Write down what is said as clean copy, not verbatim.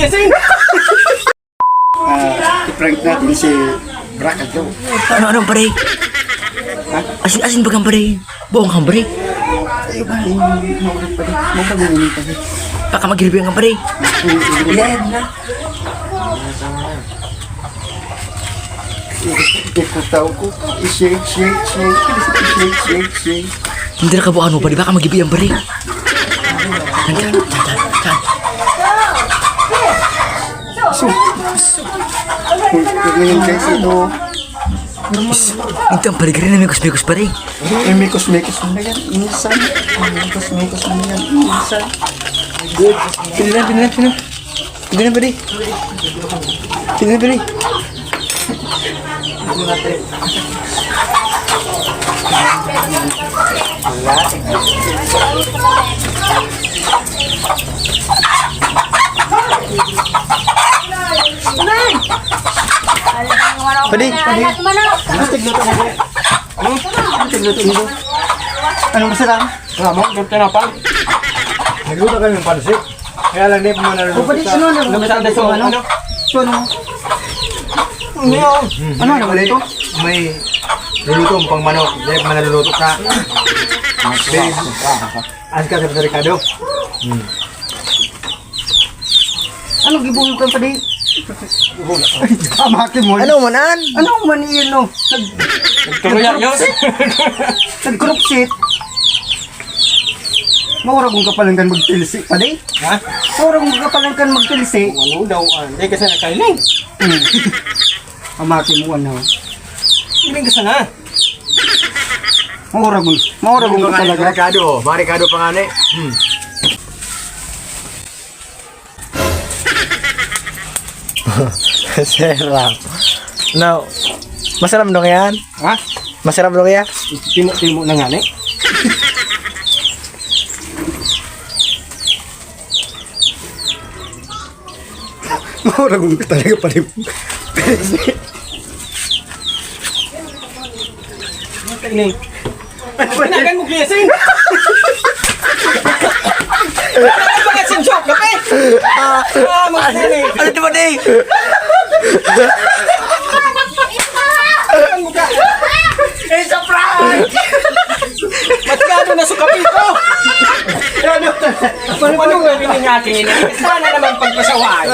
gising. I-prank natin si Brakat daw. Ano pare? Asin bagang pare. Buong kang pare. Ayun ba, maulit pa rin. Mapag-uwi pa rin. Baka magirbi ang pare. Ilan na. Ikataw ko. I-shake. Hindi na kabukaan mo pare. Baka magibi ang pare. Saan? Ngayon guys, ito. Ito ang pare. Kaya na mikos pare. Mikos na yan. Insan. Mikos na yan. Insan. Good. Pilihan. Pilihan pare. Padi. Anong masarap? Ramon, ganda na pa. Nagluto kami ng pansit. Kaya lang di pa manaluluto Padi, ano? Ano naman ito? May luluto pang manok. Di pa manaluluto ka. As ka sa Ricardo. Anong gibulong ka padi? Amakin mo. Ano manan? Anong maniyan no? Tuloyan yun. Nag-group seat. Maura kong kapalangkan magtilisi padi? Ha? Maura kong kapalangkan magtilisi. Ano daw? Hindi kasi nakailing. Amakin mo ano? Iling kasi na. Maura kong kapalangkan. Ricardo. Mga Ricardo pangani. Sarap. No. Masarap dong yan? Ha? Masarap dong yan? Timo na nga ni. Maura kong talaga padi. Nakailing. Panagan mo gising. Mga sinjok, kape! Magkailing. Ano ito pare? Ang mukha. It's a prank! Matigado na sukapito! Ano nga piningakin? Sana naman pagpasaway.